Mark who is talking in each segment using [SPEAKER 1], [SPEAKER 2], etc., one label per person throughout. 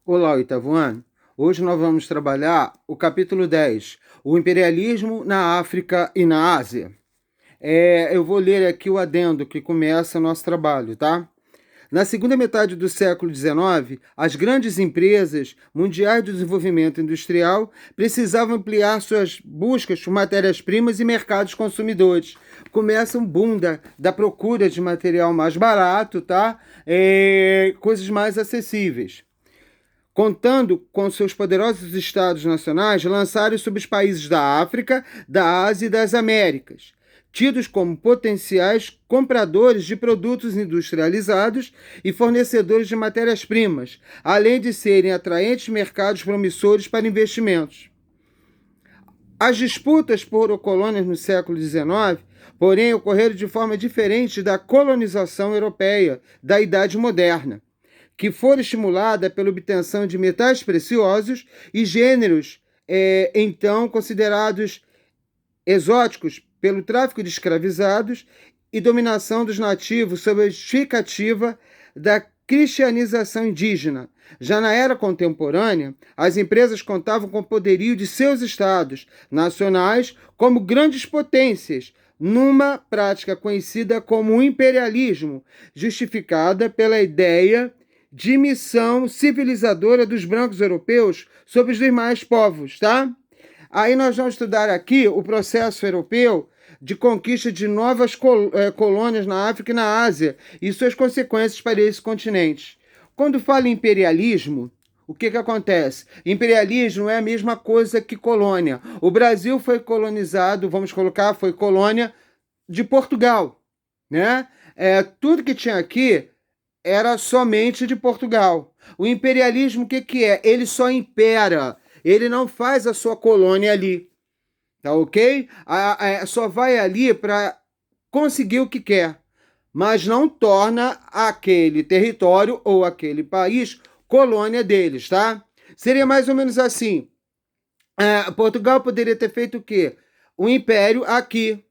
[SPEAKER 1] Olá, oitavo ano. Hoje nós vamos trabalhar o capítulo 10, o imperialismo na África e na Ásia. Eu vou ler aqui o adendo que começa nosso trabalho, tá? Na segunda metade do século XIX, as grandes empresas mundiais de desenvolvimento industrial precisavam ampliar suas buscas por matérias-primas e mercados consumidores. Começa um boom da procura de material mais barato, tá? Coisas mais acessíveis. Contando com seus poderosos estados nacionais, lançaram sobre os países da África, da Ásia e das Américas, tidos como potenciais compradores de produtos industrializados e fornecedores de matérias-primas, além de serem atraentes mercados promissores para investimentos. As disputas por colônias no século XIX, porém, ocorreram de forma diferente da colonização europeia da Idade Moderna, que for estimulada pela obtenção de metais preciosos e gêneros então considerados exóticos pelo tráfico de escravizados e dominação dos nativos sob a justificativa da cristianização indígena. Já na era contemporânea, as empresas contavam com o poderio de seus estados nacionais como grandes potências, numa prática conhecida como imperialismo, justificada pela ideia de missão civilizadora dos brancos europeus sobre os demais povos, tá? Aí nós vamos estudar aqui o processo europeu de conquista de novas colônias na África e na Ásia e suas consequências para esse continente. Quando fala em imperialismo, o que acontece? Imperialismo é a mesma coisa que colônia. O Brasil foi colonizado, vamos colocar, foi colônia de Portugal, né? Tudo que tinha aqui era somente de Portugal. O imperialismo, o que é? Ele só impera, ele não faz a sua colônia ali, tá ok? Só vai ali para conseguir o que quer, mas não torna aquele território ou aquele país colônia deles, tá? Seria mais ou menos assim. Portugal poderia ter feito o quê? O império aqui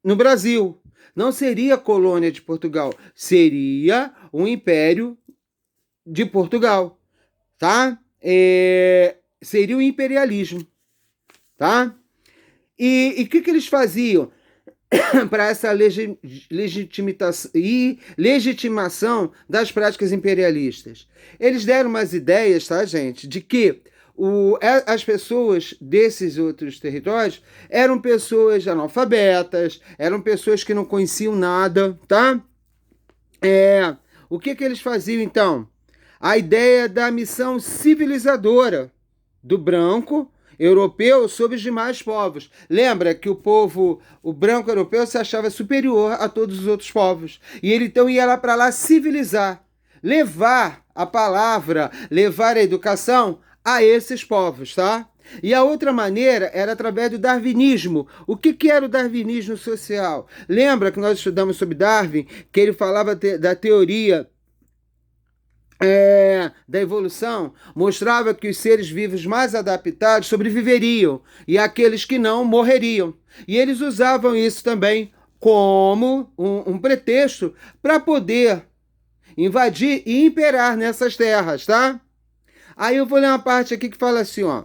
[SPEAKER 1] no Brasil. Não seria colônia de Portugal, seria um império de Portugal, tá? Seria o imperialismo, tá? E o que eles faziam para essa legitimação das práticas imperialistas? Eles deram umas ideias, tá, gente, de que as pessoas desses outros territórios eram pessoas analfabetas, eram pessoas que não conheciam nada, tá? O que eles faziam, então? A ideia da missão civilizadora do branco europeu sobre os demais povos. Lembra que o branco europeu se achava superior a todos os outros povos. E ele então ia lá para lá civilizar, levar a palavra, levar a educação a esses povos, tá? E a outra maneira era através do darwinismo. O que era o darwinismo social? Lembra que nós estudamos sobre Darwin, que ele falava da teoria da evolução, mostrava que os seres vivos mais adaptados sobreviveriam e aqueles que não morreriam. E eles usavam isso também como um pretexto para poder invadir e imperar nessas terras, tá? Aí eu vou ler uma parte aqui que fala assim, ó.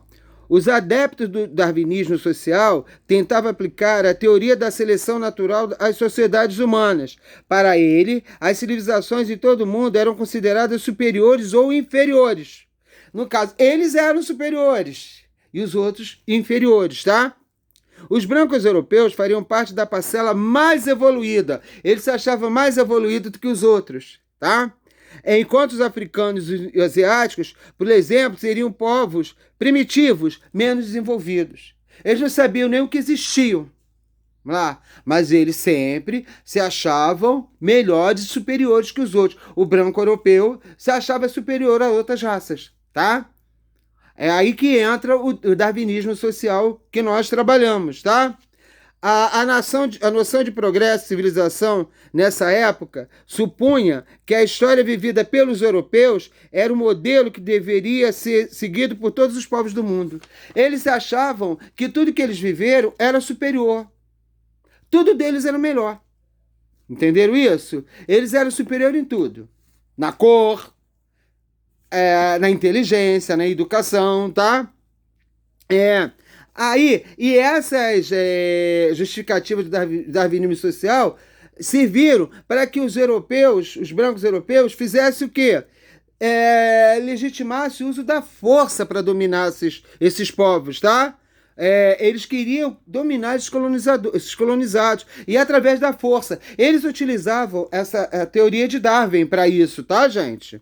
[SPEAKER 1] Os adeptos do darwinismo social tentavam aplicar a teoria da seleção natural às sociedades humanas. Para ele, as civilizações em todo o mundo eram consideradas superiores ou inferiores. No caso, eles eram superiores e os outros inferiores, tá? Os brancos europeus fariam parte da parcela mais evoluída. Eles se achavam mais evoluídos do que os outros, tá? Enquanto os africanos e asiáticos, por exemplo, seriam povos primitivos, menos desenvolvidos. Eles não sabiam nem o que existiam lá, mas eles sempre se achavam melhores e superiores que os outros. O branco europeu se achava superior a outras raças, tá? É aí que entra o darwinismo social que nós trabalhamos, tá? A noção de progresso e civilização nessa época supunha que a história vivida pelos europeus era o modelo que deveria ser seguido por todos os povos do mundo. Eles achavam que tudo que eles viveram era superior. Tudo deles era melhor. Entenderam isso? Eles eram superiores em tudo. Na cor, na inteligência, na educação, tá? Aí, e essas justificativas do darwinismo social serviram para que os europeus, os brancos europeus, fizessem o quê? Legitimasse o uso da força para dominar esses povos, tá? Eles queriam dominar esses colonizados e através da força. Eles utilizavam essa teoria de Darwin para isso, tá, gente?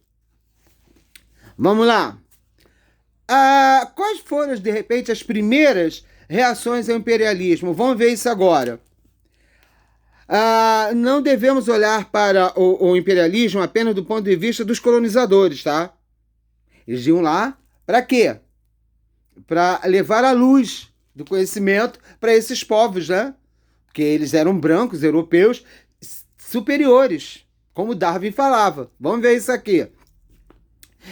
[SPEAKER 1] Vamos lá. Quais foram, de repente, as primeiras reações ao imperialismo? Vamos ver isso agora. Não devemos olhar para o imperialismo apenas do ponto de vista dos colonizadores, tá? Eles iam lá para quê? Para levar a luz do conhecimento para esses povos, né? Porque eles eram brancos, europeus, superiores, como Darwin falava. Vamos ver isso aqui.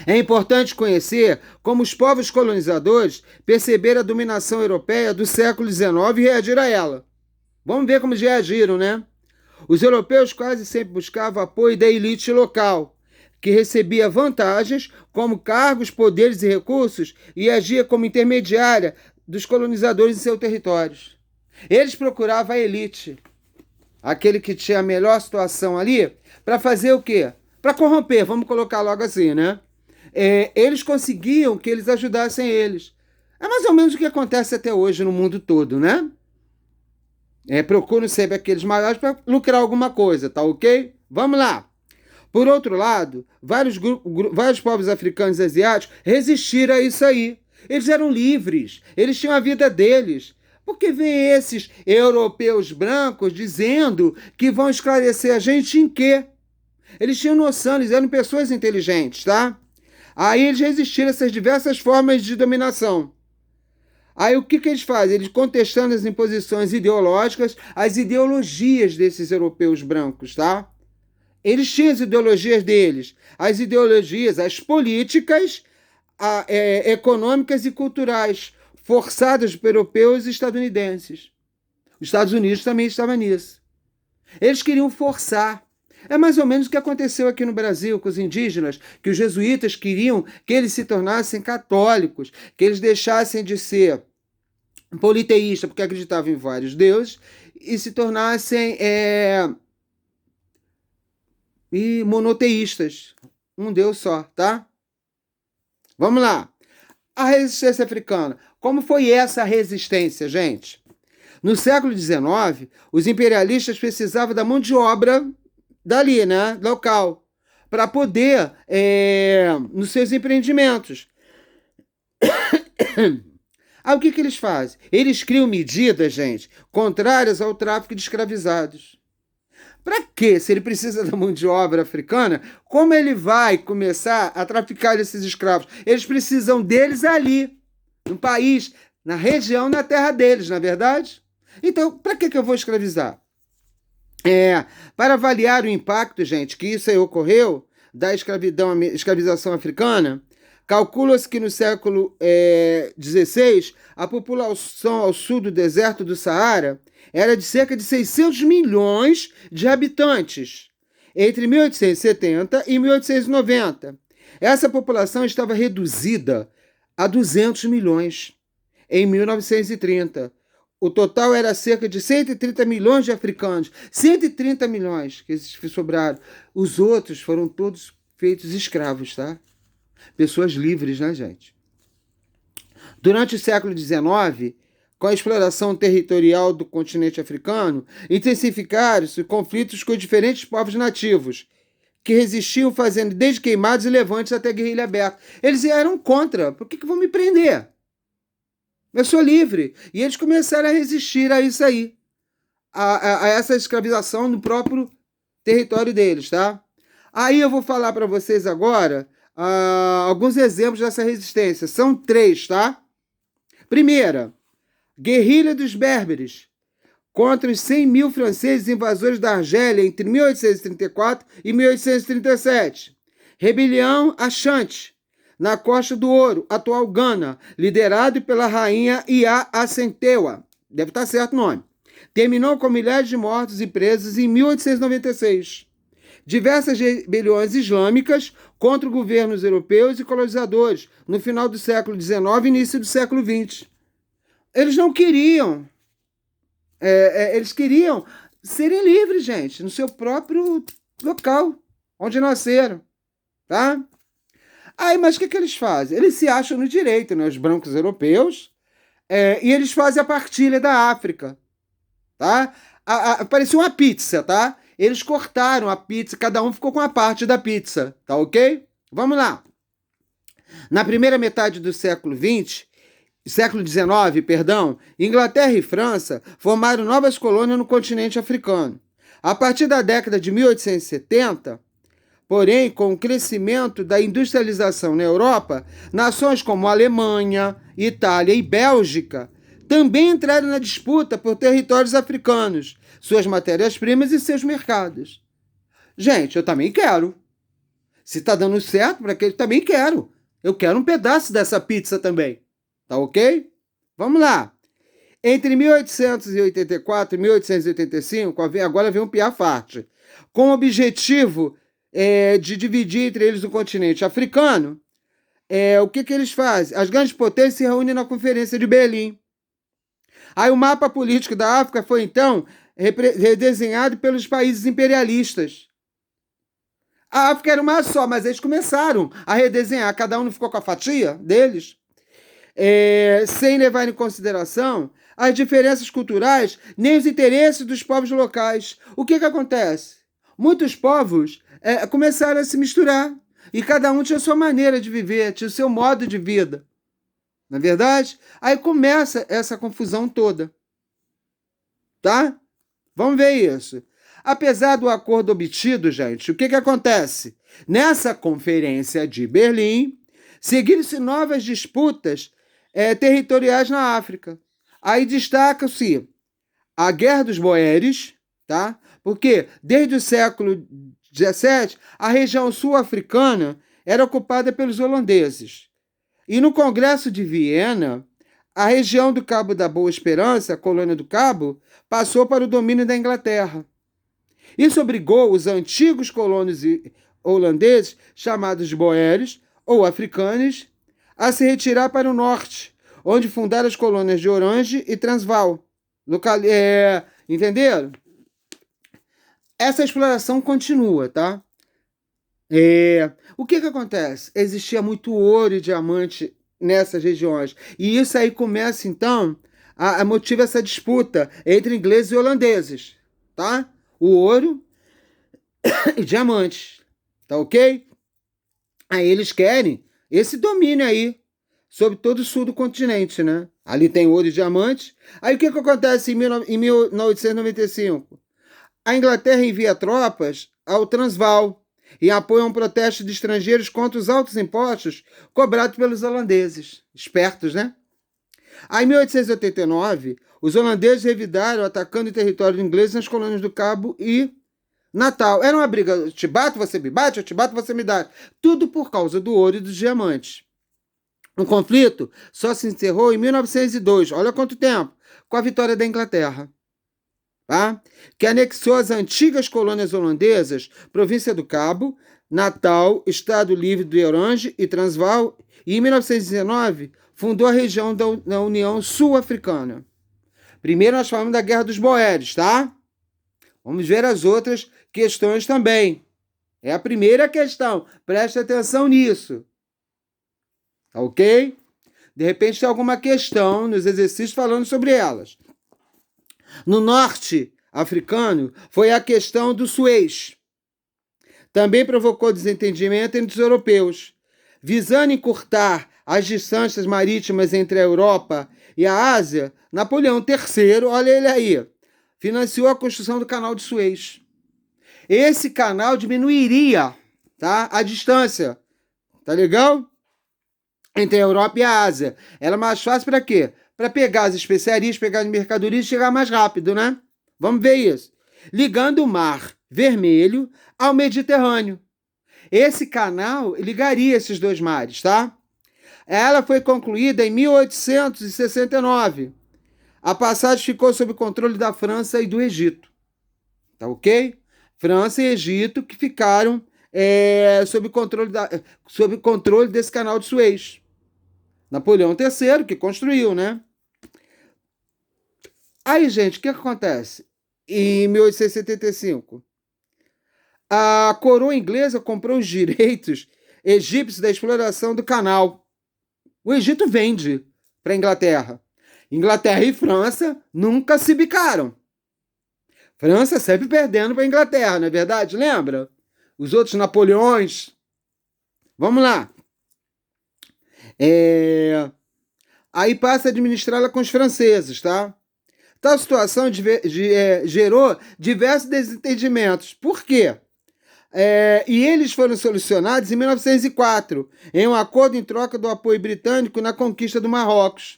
[SPEAKER 1] É importante conhecer como os povos colonizadores perceberam a dominação europeia do século XIX e reagiram a ela. Vamos ver como eles reagiram, né? Os europeus quase sempre buscavam apoio da elite local, que recebia vantagens como cargos, poderes e recursos e agia como intermediária dos colonizadores em seus territórios. Eles procuravam a elite, aquele que tinha a melhor situação ali, para fazer o quê? Para corromper, vamos colocar logo assim, né? Eles conseguiam que eles ajudassem eles. É mais ou menos o que acontece até hoje no mundo todo, né? Procuram sempre aqueles maiores para lucrar alguma coisa, tá ok? Vamos lá. Por outro lado, vários povos africanos e asiáticos resistiram a isso aí. Eles eram livres, eles tinham a vida deles. Por que vem esses europeus brancos dizendo que vão esclarecer a gente em quê? Eles tinham noção, eles eram pessoas inteligentes, tá? Aí eles resistiram a essas diversas formas de dominação. Aí o que eles fazem? Eles contestando as imposições ideológicas, as ideologias desses europeus brancos, tá? Eles tinham as ideologias deles, as ideologias, as políticas econômicas e culturais forçadas por europeus e estadunidenses. Os Estados Unidos também estavam nisso. Eles queriam forçar. É mais ou menos o que aconteceu aqui no Brasil com os indígenas, que os jesuítas queriam que eles se tornassem católicos, que eles deixassem de ser politeístas, porque acreditavam em vários deuses, e se tornassem monoteístas. Um Deus só, tá? Vamos lá. A resistência africana. Como foi essa resistência, gente? No século XIX, os imperialistas precisavam da mão de obra dali, né? Local. Para poder, nos seus empreendimentos. Aí o que eles fazem? Eles criam medidas, gente, contrárias ao tráfico de escravizados. Para quê? Se ele precisa da mão de obra africana, como ele vai começar a traficar esses escravos? Eles precisam deles ali, no país, na região, na terra deles, não é verdade? Então, para que eu vou escravizar? Para avaliar o impacto, gente, que isso aí ocorreu da escravização africana, calcula-se que no século XVI, a população ao sul do deserto do Saara era de cerca de 600 milhões de habitantes, entre 1870 e 1890. Essa população estava reduzida a 200 milhões em 1930. O total era cerca de 130 milhões de africanos. 130 milhões que sobraram. Os outros foram todos feitos escravos, tá? Pessoas livres, né, gente? Durante o século XIX, com a exploração territorial do continente africano, intensificaram-se conflitos com diferentes povos nativos, que resistiam fazendo desde queimados e levantes até guerrilha aberta. Eles eram contra. Por que vão me prender? Eu sou livre. E eles começaram a resistir a isso aí, a essa escravização no próprio território deles, tá? Aí eu vou falar para vocês agora alguns exemplos dessa resistência. São 3, tá? Primeira, guerrilha dos berberes contra os 100 mil franceses invasores da Argélia entre 1834 e 1837. Rebelião Achante, na Costa do Ouro, atual Gana, liderado pela rainha Ia Ascentewa. Deve estar certo o nome. Terminou com milhares de mortos e presos em 1896. Diversas rebeliões islâmicas contra governos europeus e colonizadores no final do século XIX e início do século XX. Eles não queriam, eles queriam serem livres, gente, no seu próprio local, onde nasceram, tá? Aí, mas o que eles fazem? Eles se acham no direito, né, os brancos europeus, e eles fazem a partilha da África, tá? Parecia uma pizza, tá? Eles cortaram a pizza, cada um ficou com uma parte da pizza, tá ok? Vamos lá. Na primeira metade do século XIX, perdão, Inglaterra e França formaram novas colônias no continente africano. A partir da década de 1870, porém, com o crescimento da industrialização na Europa, nações como Alemanha, Itália e Bélgica também entraram na disputa por territórios africanos, suas matérias-primas e seus mercados. Gente, eu também quero. Se está dando certo para aquele, também quero. Eu quero um pedaço dessa pizza também. Tá ok? Vamos lá. Entre 1884 e 1885, agora vem um piafarte, com o objetivo de dividir entre eles o continente africano, o que eles fazem? As grandes potências se reúnem na Conferência de Berlim. Aí o mapa político da África foi, então, redesenhado pelos países imperialistas. A África era uma só, mas eles começaram a redesenhar. Cada um ficou com a fatia deles, sem levar em consideração as diferenças culturais nem os interesses dos povos locais. O que acontece? Muitos povos começaram a se misturar e cada um tinha a sua maneira de viver, tinha o seu modo de vida. Na verdade, aí começa essa confusão toda. Tá? Vamos ver isso. Apesar do acordo obtido, gente, o que acontece? Nessa conferência de Berlim, seguiram-se novas disputas territoriais na África. Aí destaca-se a Guerra dos Boeres, tá? Porque desde o século XVII, a região sul-africana era ocupada pelos holandeses. E no Congresso de Viena, a região do Cabo da Boa Esperança, a colônia do Cabo, passou para o domínio da Inglaterra. Isso obrigou os antigos colonos holandeses, chamados de Boeres ou africanos, a se retirar para o norte, onde fundaram as colônias de Orange e Transvaal. Entenderam? Essa exploração continua, tá? O que acontece? Existia muito ouro e diamante nessas regiões. E isso aí começa, então, a motivar essa disputa entre ingleses e holandeses, tá? O ouro e diamantes, tá ok? Aí eles querem esse domínio aí sobre todo o sul do continente, né? Ali tem ouro e diamante. Aí o que acontece em 1895? A Inglaterra envia tropas ao Transvaal e apoia um protesto de estrangeiros contra os altos impostos cobrados pelos holandeses. Espertos, né? Aí, em 1889, os holandeses revidaram atacando o território inglês nas colônias do Cabo e Natal. Era uma briga, eu te bato, você me bate, eu te bato, você me dá. Tudo por causa do ouro e dos diamantes. O conflito só se encerrou em 1902, olha quanto tempo, com a vitória da Inglaterra, tá? Que anexou as antigas colônias holandesas, província do Cabo, Natal, Estado Livre do Orange e Transvaal, e em 1919 fundou a região da União Sul-Africana. Primeiro nós falamos da Guerra dos Boeres, tá? Vamos ver as outras questões também. É a primeira questão, preste atenção nisso. Tá ok? De repente tem alguma questão nos exercícios falando sobre elas. No norte africano foi a questão do Suez. Também provocou desentendimento entre os europeus. Visando encurtar as distâncias marítimas entre a Europa e a Ásia, Napoleão III, olha ele aí, financiou a construção do canal de Suez. Esse canal diminuiria, tá, a distância. Tá legal? Entre a Europa e a Ásia. Era mais fácil para quê? Para pegar as especiarias, pegar as mercadorias e chegar mais rápido, né? Vamos ver isso. Ligando o Mar Vermelho ao Mediterrâneo. Esse canal ligaria esses dois mares, tá? Ela foi concluída em 1869. A passagem ficou sob controle da França e do Egito. Tá ok? França e Egito que ficaram sob controle desse canal de Suez. Napoleão III que construiu, né? Aí, gente, o que acontece? Em 1875, a coroa inglesa comprou os direitos egípcios da exploração do canal. O Egito vende para a Inglaterra. Inglaterra e França nunca se bicaram. França sempre perdendo para a Inglaterra, não é verdade? Lembra? Os outros Napoleões. Vamos lá. Aí passa a administrá-la com os franceses, tá? Tal situação gerou diversos desentendimentos. Por quê? E eles foram solucionados em 1904, em um acordo em troca do apoio britânico na conquista do Marrocos.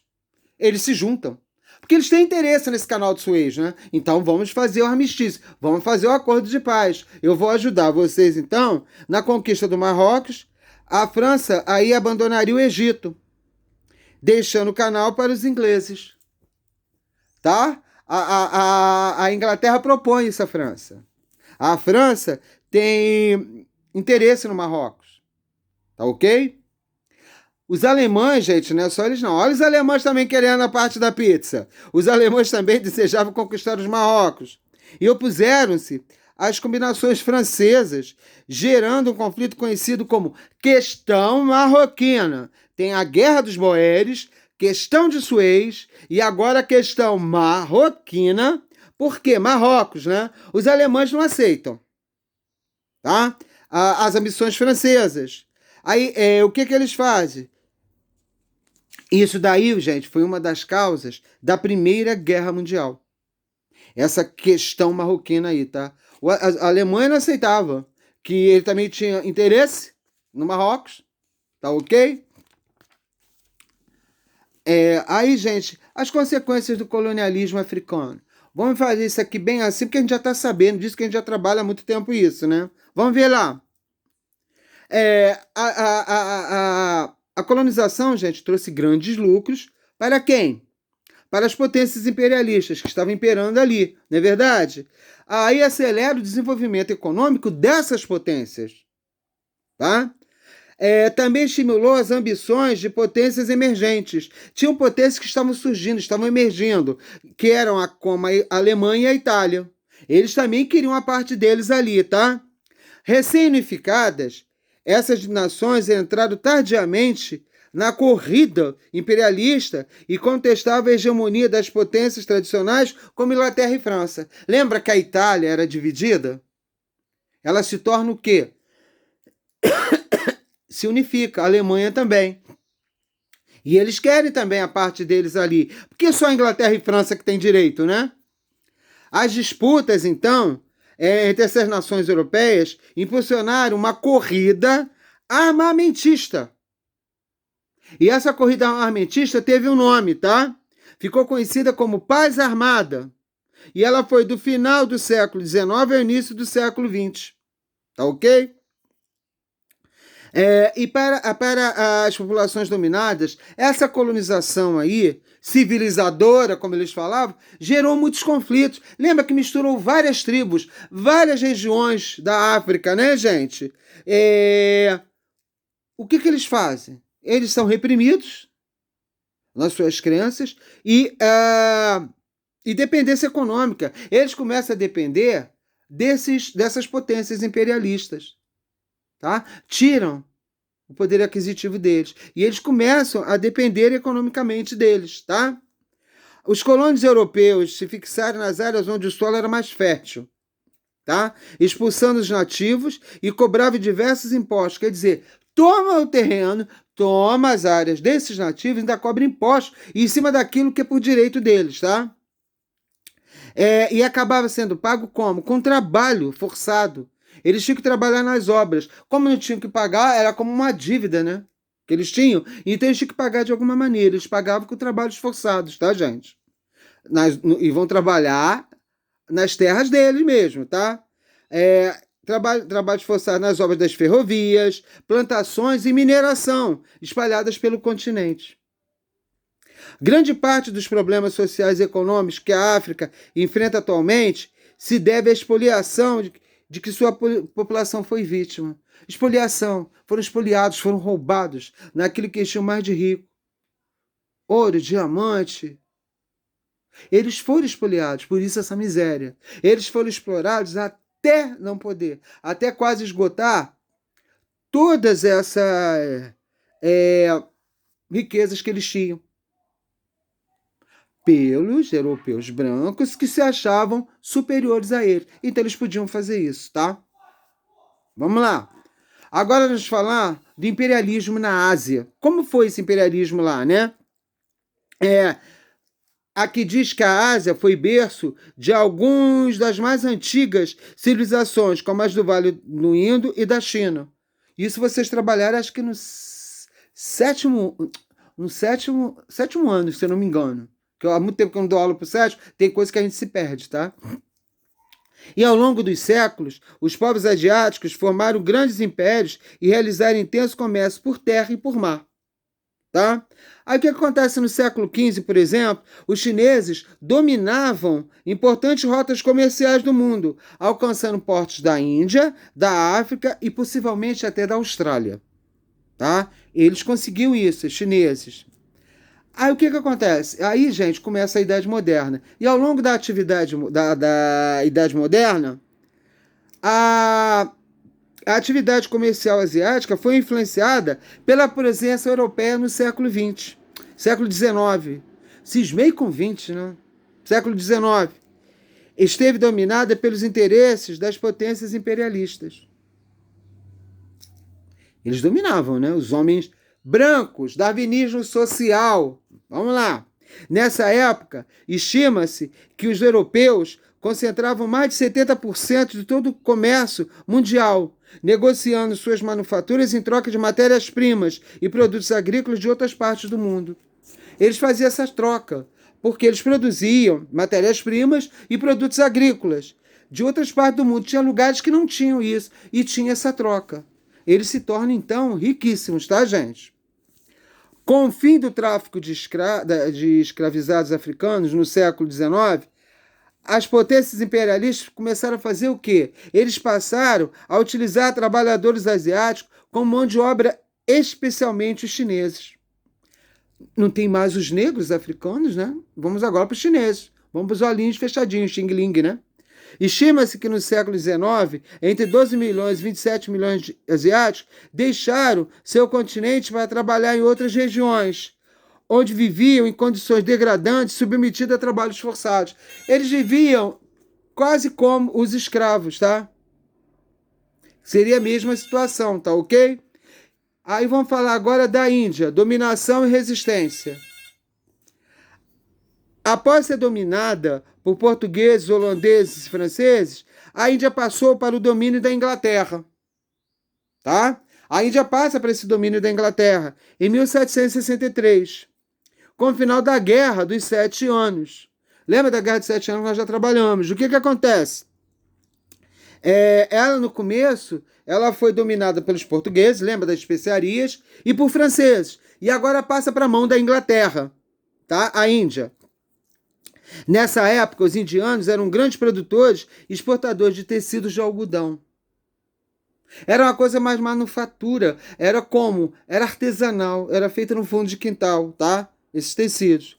[SPEAKER 1] Eles se juntam. Porque eles têm interesse nesse canal de Suez, né? Então vamos fazer o armistício, vamos fazer o acordo de paz. Eu vou ajudar vocês, então, na conquista do Marrocos. A França aí abandonaria o Egito, deixando o canal para os ingleses. Tá? A Inglaterra propõe isso à França. A França tem interesse no Marrocos. Tá ok? Os alemães, gente, não é só eles não. Olha os alemães também querendo a parte da pizza. Os alemães também desejavam conquistar os Marrocos. E opuseram-se às combinações francesas, gerando um conflito conhecido como Questão Marroquina. Tem a Guerra dos Boeres, Questão de Suez e agora a Questão Marroquina. Por quê? Marrocos, né? Os alemães não aceitam, tá? As ambições francesas. Aí, o que eles fazem? Isso daí, gente, foi uma das causas da Primeira Guerra Mundial. Essa questão marroquina aí, tá? A Alemanha não aceitava, que ele também tinha interesse no Marrocos, tá ok? Aí, gente, as consequências do colonialismo africano. Vamos fazer isso aqui bem assim, porque a gente já está sabendo disso, que a gente já trabalha há muito tempo isso, né? Vamos ver lá. A colonização, gente, trouxe grandes lucros para quem? Para as potências imperialistas que estavam imperando ali, não é verdade? Aí acelera o desenvolvimento econômico dessas potências, tá? Também estimulou as ambições de potências emergentes. Tinham potências que estavam surgindo, estavam emergindo, que eram como a Alemanha e a Itália. Eles também queriam a parte deles ali, tá? Recém-unificadas, essas nações entraram tardiamente na corrida imperialista e contestavam a hegemonia das potências tradicionais como Inglaterra e França. Lembra que a Itália era dividida? Ela se torna o quê? Se unifica, a Alemanha também. E eles querem também a parte deles ali. Porque só a Inglaterra e França que tem direito, né? As disputas, então, entre essas nações europeias impulsionaram uma corrida armamentista. E essa corrida armamentista teve um nome, tá? Ficou conhecida como Paz Armada. E ela foi do final do século XIX ao início do século XX. Tá ok? E para as populações dominadas, essa colonização aí, civilizadora, como eles falavam, gerou muitos conflitos. Lembra que misturou várias tribos, várias regiões da África, né, gente? O que eles fazem? Eles são reprimidos nas suas crenças e dependência econômica. Eles começam a depender dessas potências imperialistas. Tá? Tiram o poder aquisitivo deles. E eles começam a depender economicamente deles. Tá? Os colônios europeus se fixaram nas áreas onde o solo era mais fértil, tá? Expulsando os nativos e cobravam diversos impostos. Quer dizer, toma o terreno, toma as áreas desses nativos e ainda cobra impostos em cima daquilo que é por direito deles. Tá? E acabava sendo pago como? Com trabalho forçado. Eles tinham que trabalhar nas obras. Como não tinham que pagar, era como uma dívida, né? Que eles tinham. Então eles tinham que pagar de alguma maneira. Eles pagavam com trabalhos forçados, tá, gente? E vão trabalhar nas terras deles mesmo, tá? Trabalhos forçados nas obras das ferrovias, plantações e mineração espalhadas pelo continente. Grande parte dos problemas sociais e econômicos que a África enfrenta atualmente se deve à expoliação de que sua população foi vítima. Espoliação. Foram espoliados, foram roubados naquilo que eles tinham mais de rico. Ouro, diamante. Eles foram espoliados, por isso essa miséria. Eles foram explorados até não poder, até quase esgotar todas essas riquezas que eles tinham. Pelos europeus brancos que se achavam superiores a eles. Então eles podiam fazer isso, tá? Vamos lá. Agora vamos falar do imperialismo na Ásia. Como foi esse imperialismo lá, né? Aqui diz que a Ásia foi berço de algumas das mais antigas civilizações, como as do Vale do Indo e da China. Isso vocês trabalharam, acho que no sétimo ano, se eu não me engano. Que há muito tempo que eu não dou aula para o sétimo, tem coisa que a gente se perde, tá? E ao longo dos séculos, os povos asiáticos formaram grandes impérios e realizaram intenso comércio por terra e por mar. Tá? Aí o que acontece no século XV, por exemplo? Os chineses dominavam importantes rotas comerciais do mundo, alcançando portos da Índia, da África e possivelmente até da Austrália. Tá? Eles conseguiam isso, os chineses. Aí o que acontece? Aí, gente, começa a Idade Moderna. E ao longo da atividade da Idade Moderna, a atividade comercial asiática foi influenciada pela presença europeia no século XX, século XIX. Cismei com XX, né? Século XIX. Esteve dominada pelos interesses das potências imperialistas. Eles dominavam, né? Os homens brancos, darwinismo social. Vamos lá. Nessa época, estima-se que os europeus concentravam mais de 70% de todo o comércio mundial, negociando suas manufaturas em troca de matérias-primas e produtos agrícolas de outras partes do mundo. Eles faziam essa troca, porque eles produziam matérias-primas e produtos agrícolas de outras partes do mundo. Tinha lugares que não tinham isso, e tinha essa troca. Eles se tornam, então, riquíssimos, tá, gente? Com o fim do tráfico de escravizados africanos no século XIX, as potências imperialistas começaram a fazer o quê? Eles passaram a utilizar trabalhadores asiáticos como mão de obra, especialmente os chineses. Não tem mais os negros africanos, né? Vamos agora para os chineses. Vamos para os olhinhos fechadinhos, Xing Ling, né? Estima-se que no século XIX, entre 12 milhões e 27 milhões de asiáticos deixaram seu continente para trabalhar em outras regiões, onde viviam em condições degradantes, submetidos a trabalhos forçados. Eles viviam quase como os escravos, tá? Seria a mesma situação, tá ok? Aí vamos falar agora da Índia, dominação e resistência. Após ser dominada por portugueses, holandeses e franceses, a Índia passou para o domínio da Inglaterra. Tá? A Índia passa para esse domínio da Inglaterra em 1763, com o final da Guerra dos 7 Anos. Lembra da Guerra dos 7 Anos que nós já trabalhamos? O que acontece? Ela, no começo, ela foi dominada pelos portugueses, lembra das especiarias, e por franceses. E agora passa para a mão da Inglaterra, tá? A Índia. Nessa época, os indianos eram grandes produtores e exportadores de tecidos de algodão. Era uma coisa mais manufatura, era artesanal, era feita no fundo de quintal, tá? Esses tecidos.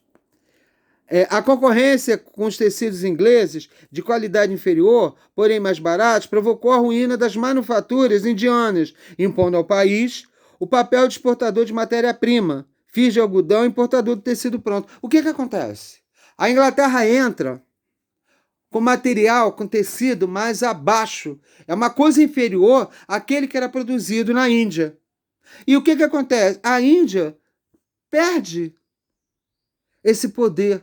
[SPEAKER 1] A concorrência com os tecidos ingleses, de qualidade inferior, porém mais baratos, provocou a ruína das manufaturas indianas, impondo ao país o papel de exportador de matéria-prima, fios de algodão e importador de tecido pronto. O que acontece? A Inglaterra entra com material, com tecido mais abaixo. É uma coisa inferior àquele que era produzido na Índia. E o que acontece? A Índia perde esse poder.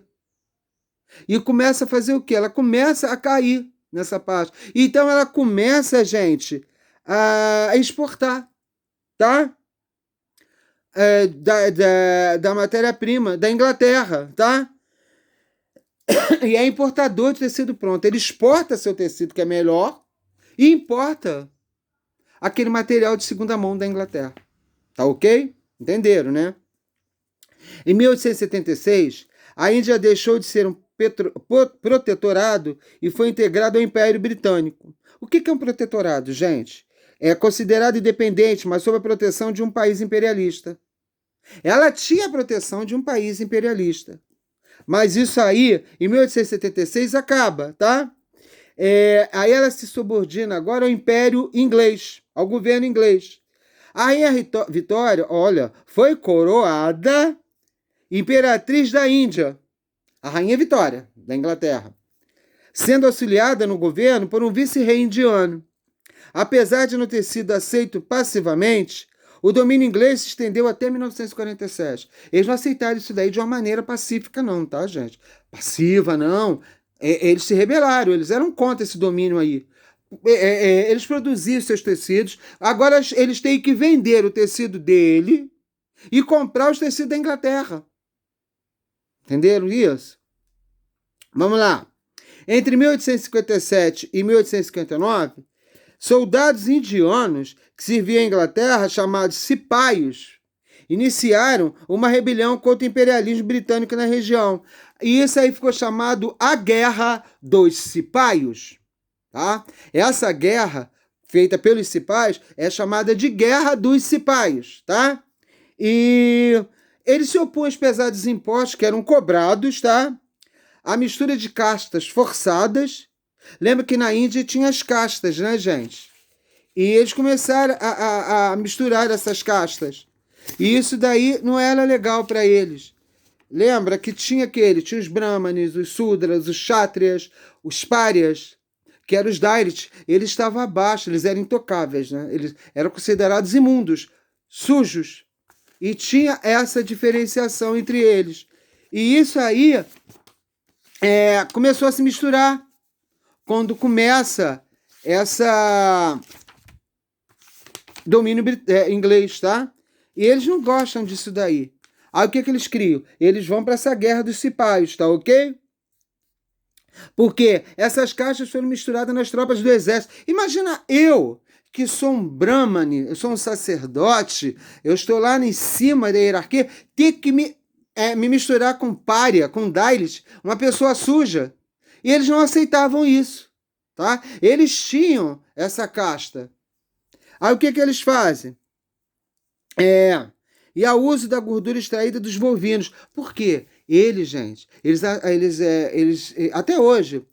[SPEAKER 1] E começa a fazer o quê? Ela começa a cair nessa parte. Então ela começa, gente, a exportar, tá? Da matéria-prima da Inglaterra, tá? E é importador de tecido pronto. Ele exporta seu tecido, que é melhor, e importa aquele material de segunda mão da Inglaterra. Tá ok? Entenderam, né? Em 1876, a Índia deixou de ser um protetorado e foi integrado ao Império Britânico. O que é um protetorado, gente? É considerada independente, mas sob a proteção de um país imperialista. Ela tinha a proteção de um país imperialista. Mas isso aí, em 1876, acaba, tá? Aí ela se subordina agora ao Império Inglês, ao governo inglês. A Rainha Vitória, olha, foi coroada Imperatriz da Índia, a Rainha Vitória, da Inglaterra, sendo auxiliada no governo por um vice-rei indiano. Apesar de não ter sido aceito passivamente, o domínio inglês se estendeu até 1947. Eles não aceitaram isso daí de uma maneira pacífica, não, tá, gente? Passiva, não. Eles se rebelaram, eles eram contra esse domínio aí. Eles produziam seus tecidos, agora eles têm que vender o tecido dele e comprar os tecidos da Inglaterra. Entenderam isso? Vamos lá. Entre 1857 e 1859, soldados indianos que serviam à Inglaterra, chamados cipaios, iniciaram uma rebelião contra o imperialismo britânico na região. E isso aí ficou chamado a Guerra dos Cipaios. Tá? Essa guerra feita pelos cipaios é chamada de Guerra dos Cipaios. Tá? E eles se opunham aos pesados impostos que eram cobrados, tá? A mistura de castas forçadas. Lembra que na Índia tinha as castas, né, gente? E eles começaram a misturar essas castas. E isso daí não era legal para eles. Lembra que tinha os brahmanes, os sudras, os kshatriyas, os párias, que eram os dailits. Eles estavam abaixo, eles eram intocáveis, né? Eles eram considerados imundos, sujos. E tinha essa diferenciação entre eles. E isso aí começou a se misturar quando começa essa domínio inglês, tá? E eles não gostam disso daí. Aí o que eles criam? Eles vão para essa guerra dos cipaios, tá ok? Porque essas caixas foram misturadas nas tropas do exército. Imagina eu, que sou um brahmane, eu sou um sacerdote, eu estou lá em cima da hierarquia, ter que me misturar com pária, com dalit, uma pessoa suja. E eles não aceitavam isso, tá? Eles tinham essa casta. Aí o que eles fazem? E ao uso da gordura extraída dos bovinos. Por quê? Eles, gente, eles até hoje,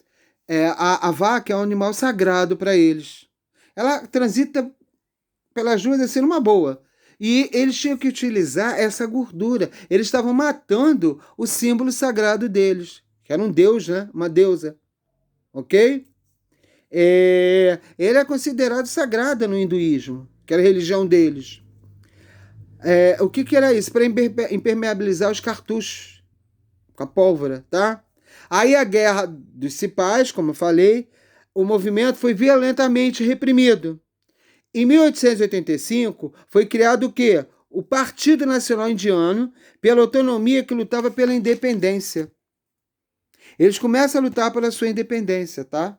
[SPEAKER 1] a vaca é um animal sagrado para eles. Ela transita pelas ruas assim numa boa. E eles tinham que utilizar essa gordura. Eles estavam matando o símbolo sagrado deles, que era um deus, né? Uma deusa. Ok? Ele é considerado sagrado no hinduísmo, que era a religião deles. O que era isso? Para impermeabilizar os cartuchos com a pólvora, tá? Aí a guerra dos cipais, como eu falei, o movimento foi violentamente reprimido. Em 1885, foi criado o quê? O Partido Nacional Indiano, pela autonomia, que lutava pela independência. Eles começam a lutar pela sua independência, tá?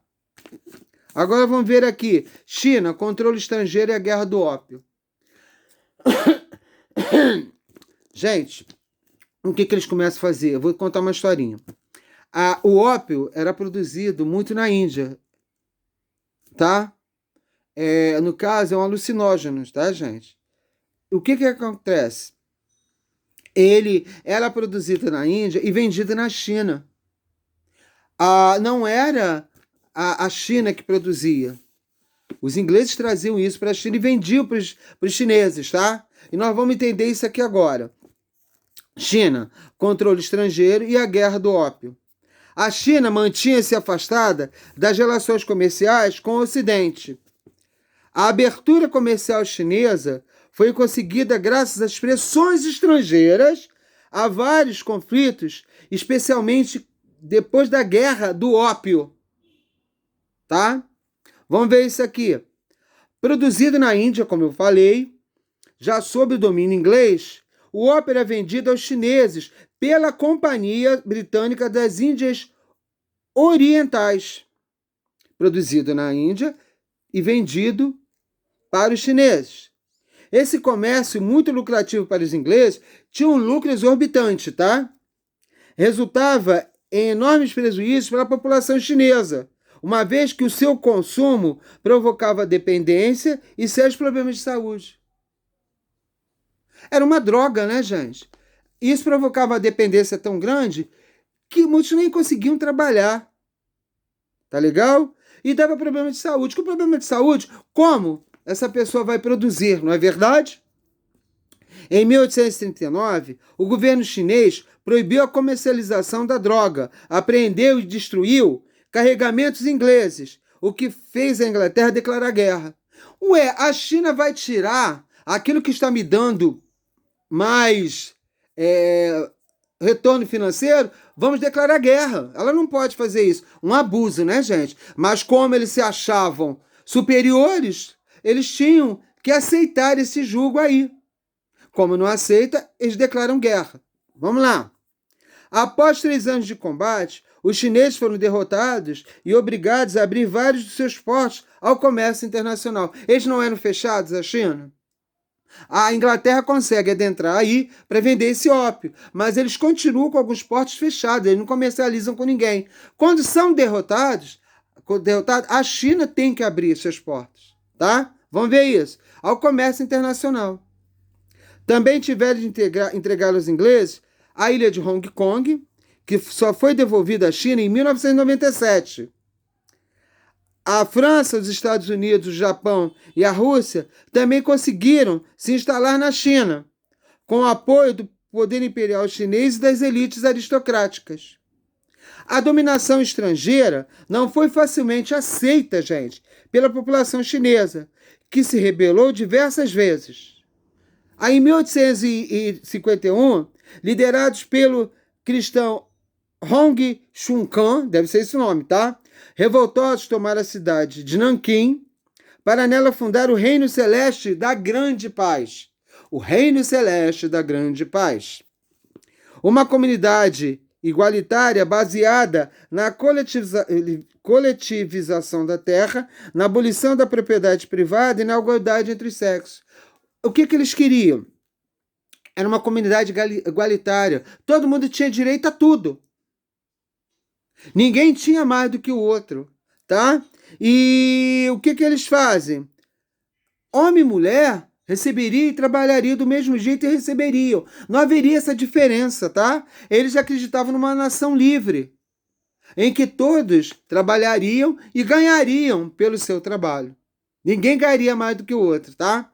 [SPEAKER 1] Agora vamos ver aqui. China, controle estrangeiro e a guerra do ópio. Gente, o que eles começam a fazer? Eu vou contar uma historinha. O ópio era produzido muito na Índia, tá? No caso, é um alucinógeno, tá, gente? O que acontece? Ele era produzido na Índia e vendido na China. Não era a China que produzia. Os ingleses traziam isso para a China e vendiam para os chineses, tá? E nós vamos entender isso aqui agora. China, controle estrangeiro e a guerra do ópio. A China mantinha-se afastada das relações comerciais com o Ocidente. A abertura comercial chinesa foi conseguida graças às pressões estrangeiras a vários conflitos, especialmente depois da guerra do ópio. Tá? Vamos ver isso aqui. Produzido na Índia, como eu falei, já sob o domínio inglês, o ópio era vendido aos chineses pela Companhia Britânica das Índias Orientais. Produzido na Índia e vendido para os chineses. Esse comércio, muito lucrativo para os ingleses, tinha um lucro exorbitante, tá? Resultava em enormes prejuízos para a população chinesa, uma vez que o seu consumo provocava dependência e sérios problemas de saúde. Era uma droga, né, gente? Isso provocava uma dependência tão grande que muitos nem conseguiam trabalhar. Tá legal? E dava problema de saúde. Com problema de saúde, como essa pessoa vai produzir, não é verdade? Em 1839, o governo chinês proibiu a comercialização da droga, apreendeu e destruiu carregamentos ingleses, o que fez a Inglaterra declarar guerra. Ué, a China vai tirar aquilo que está me dando mais retorno financeiro? Vamos declarar guerra. Ela não pode fazer isso. Um abuso, né, gente? Mas como eles se achavam superiores, eles tinham que aceitar esse jugo aí. Como não aceita, eles declaram guerra. Vamos lá. Após 3 anos de combate, os chineses foram derrotados e obrigados a abrir vários dos seus portos ao comércio internacional. Eles não eram fechados, a China? A Inglaterra consegue adentrar aí para vender esse ópio, mas eles continuam com alguns portos fechados, eles não comercializam com ninguém. Quando são derrotados, a China tem que abrir seus portos, tá? Vamos ver isso. Ao comércio internacional. Também tiveram de entregar aos ingleses a ilha de Hong Kong, que só foi devolvida à China em 1997. A França, os Estados Unidos, o Japão e a Rússia também conseguiram se instalar na China, com o apoio do poder imperial chinês e das elites aristocráticas. A dominação estrangeira não foi facilmente aceita, gente, pela população chinesa, que se rebelou diversas vezes. Aí, em 1851, liderados pelo cristão Hong Xiuquan, deve ser esse o nome, tá? Revoltosos tomaram a cidade de Nanquim para nela fundar o Reino Celeste da Grande Paz. O Reino Celeste da Grande Paz. Uma comunidade igualitária baseada na coletivização da terra, na abolição da propriedade privada e na igualdade entre os sexos. O que eles queriam? Era uma comunidade igualitária. Todo mundo tinha direito a tudo. Ninguém tinha mais do que o outro, tá? E o que eles fazem? Homem e mulher receberiam e trabalhariam do mesmo jeito e receberiam. Não haveria essa diferença, tá? Eles acreditavam numa nação livre, em que todos trabalhariam e ganhariam pelo seu trabalho. Ninguém ganharia mais do que o outro, tá?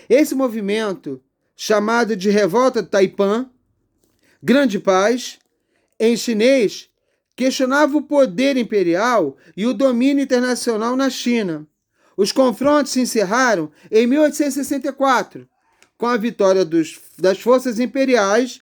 [SPEAKER 1] Esse movimento, chamado de Revolta de Taipã, Grande Paz, em chinês, questionava o poder imperial e o domínio internacional na China. Os confrontos se encerraram em 1864, com a vitória das forças imperiais